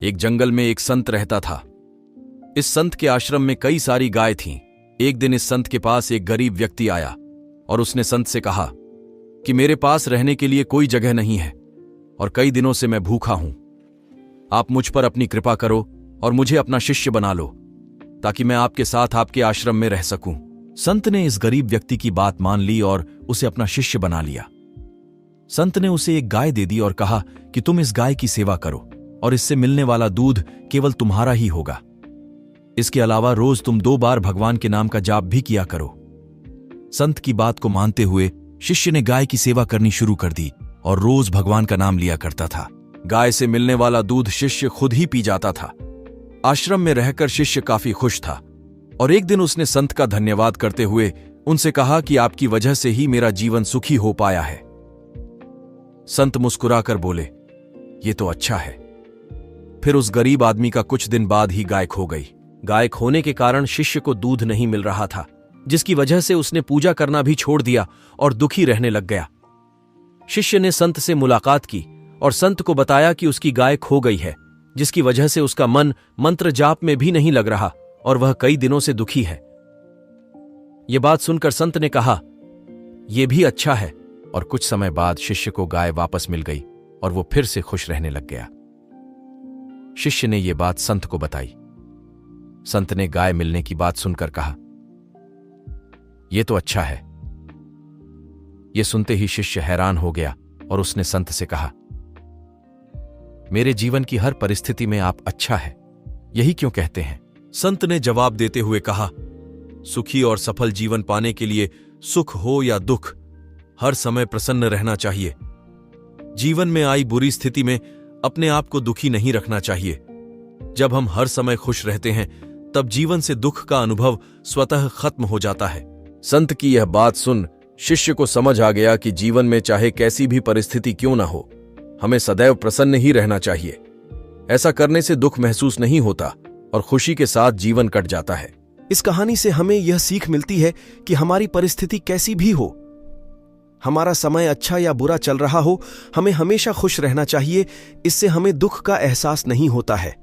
एक जंगल में एक संत रहता था। इस संत के आश्रम में कई सारी गाय थीं। एक दिन इस संत के पास एक गरीब व्यक्ति आया और उसने संत से कहा कि मेरे पास रहने के लिए कोई जगह नहीं है और कई दिनों से मैं भूखा हूं। आप मुझ पर अपनी कृपा करो और मुझे अपना शिष्य बना लो ताकि मैं आपके साथ आपके आश्रम में रह सकूं। संत ने इस गरीब व्यक्ति की बात मान ली और उसे अपना शिष्य बना लिया। संत ने उसे एक गाय दे दी और कहा कि तुम इस गाय की सेवा करो और इससे मिलने वाला दूध केवल तुम्हारा ही होगा। इसके अलावा रोज तुम 2 बार भगवान के नाम का जाप भी किया करो। संत की बात को मानते हुए शिष्य ने गाय की सेवा करनी शुरू कर दी और रोज भगवान का नाम लिया करता था। गाय से मिलने वाला दूध शिष्य खुद ही पी जाता था। आश्रम में रहकर शिष्य काफी खुश था और एक दिन उसने संत का धन्यवाद करते हुए उनसे कहा कि आपकी वजह से ही मेरा जीवन सुखी हो पाया है। संत मुस्कुराकर बोले, ये तो अच्छा है। फिर उस गरीब आदमी का कुछ दिन बाद ही गाय खो गई। गाय खोने के कारण शिष्य को दूध नहीं मिल रहा था, जिसकी वजह से उसने पूजा करना भी छोड़ दिया और दुखी रहने लग गया। शिष्य ने संत से मुलाकात की और संत को बताया कि उसकी गाय खो गई है, जिसकी वजह से उसका मन मंत्र जाप में भी नहीं लग रहा और वह कई दिनों से दुखी है। यह बात सुनकर संत ने कहा, यह भी अच्छा है। और कुछ समय बाद शिष्य को गाय वापस मिल गई और वो फिर से खुश रहने लग गया। शिष्य ने यह बात संत को बताई। संत ने गाय मिलने की बात सुनकर कहा, यह तो अच्छा है। यह सुनते ही शिष्य हैरान हो गया और उसने संत से कहा, मेरे जीवन की हर परिस्थिति में आप अच्छा है, यही क्यों कहते हैं? संत ने जवाब देते हुए कहा, सुखी और सफल जीवन पाने के लिए सुख हो या दुख, हर समय प्रसन्न रहना चाहिए। जीवन में आई बुरी स्थिति में अपने आप को दुखी नहीं रखना चाहिए। जब हम हर समय खुश रहते हैं तब जीवन से दुख का अनुभव स्वतः खत्म हो जाता है। संत की यह बात सुन शिष्य को समझ आ गया कि जीवन में चाहे कैसी भी परिस्थिति क्यों ना हो, हमें सदैव प्रसन्न ही रहना चाहिए। ऐसा करने से दुख महसूस नहीं होता और खुशी के साथ जीवन कट जाता है। इस कहानी से हमें यह सीख मिलती है कि हमारी परिस्थिति कैसी भी हो, हमारा समय अच्छा या बुरा चल रहा हो, हमें हमेशा खुश रहना चाहिए। इससे हमें दुख का एहसास नहीं होता है।